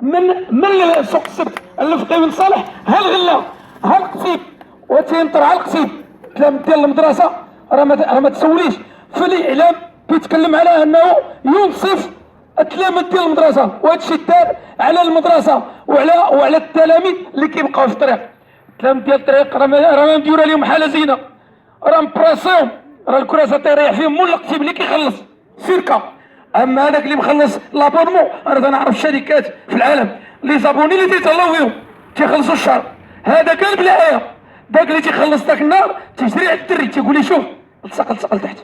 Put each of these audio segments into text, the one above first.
من سوق السبت الفقي بن صالح ها الغله ها القصيب وتينطر على القصيب الكلام ديال المدرسه راه ما تسوليش في الاعلام كيتكلم على انه ينصف التلاميذ ديال المدرسه، وهذا الشيء دار على المدرسه وعلى التلاميذ اللي كيبقاو في الطريق. التلاميذ ديال الطريق راه ما مديوره لهم حاله زينه، راه مبراسيهم، راه الكراسه تيريح فيهم مول القتيب اللي كيخلص سيركا. اما هذاك اللي مخلص لابونمون انا تنعرف الشركات في العالم لي زابوني اللي تيتهلاو فيهم تيخلصوا الشهر، هذا كان بلا ايه. داك اللي تيخلص داك النهار تيجري على الدري تيقول لي شوف التقل تحت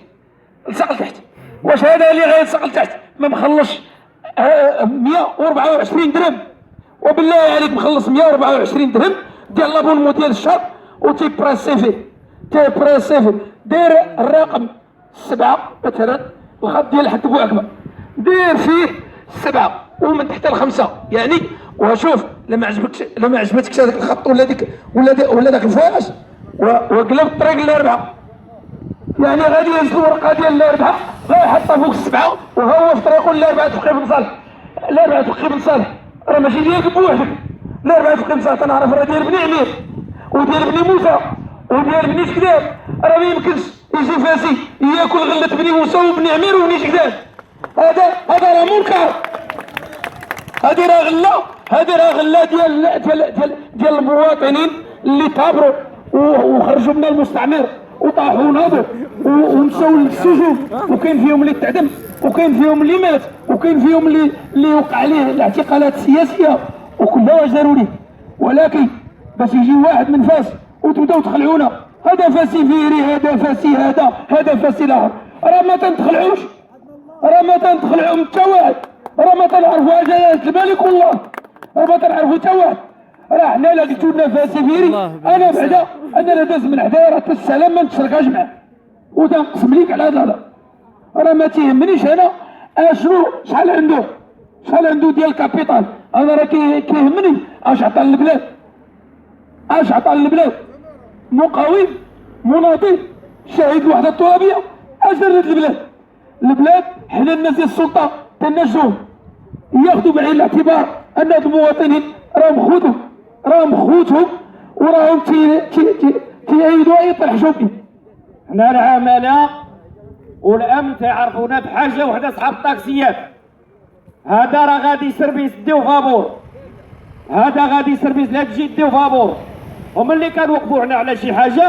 التقل تحت، واش هذا اللي غيتسقل تحت ما مخلصش 124 درهم؟ وبالله عليك مخلص 124 درهم ديال لابونمون ديال الشهر وتيبراسي فيه داير الرقم 7 مثلا الخط ديال حد بوعكبه داير فيه 7 ومن تحت ال5 يعني. وشوف لما عجبتكش هذاك الخط ولا داك الفواش وقلب الطريق للاربعه، يعني غادي ينزل الورقه ديال الاربعه غيحطها فوق السبعه وهو في طريقه للاربعه فقيه بن صالح. الاربعه فقيه بن صالح راه ماشي ديالك بوحدك، الاربعه فقيه بن صالح تنعرف راه ديال بني عمير وديال بني موسى وديال بني شكداد، راه ما يمكنش يجي فاسي ياكل غله بني موسى وبني عمير وبني شكداد، هذا راه منكر. هذه راه غله ديال المواطنين اللي تابروا وخرجوا من المستعمر وطاحوا ونهضوا ومشاو للسجون، وكاين فيهم اللي تعدم وكاين فيهم اللي مات وكاين فيهم اللي وقع عليه الاعتقالات السياسيه وكل واش داروا ليه. ولكن باش يجي واحد من فاس وتبداو تخلعونا هذا فاسي فيري هذا فاسي هذا فاسي الاخر، راه ما تنتخلعوش، راه ما تنتخلعوا حتى واحد، راه ما تنعرفوا جلاله الملك والله، راه ما تنعرفوا حتى واحد. راه حنا لا قلتو لنا فاسي فيري انا بعدا انا داز من حدايا راه السلام ما نتشركاش معاه وتنقسم ليك على هذا الهضر، راه ما تيهمنيش انا اشنو شحال عنده ديال الكابيتال، انا راه كيهمني اش عطى للبلاد، مقاوم مناضل شهيد الوحده الترابيه، اش درت البلاد حنا الناس ديال السلطه تنجوهم ياخذوا بعين الاعتبار ان هاد المواطنين راهم خوتهم وراهم تيأيدوا اي طرح شوفي. حنا العماله والامن تيعرفونا بحاجه وحده صحاب الطاكسيات، هذا راه غادي سيرفيس ديو فابور، هذا غادي سيرفيس لا تجي ديو فابور، وملي كنوقفوا حنا على شي حاجه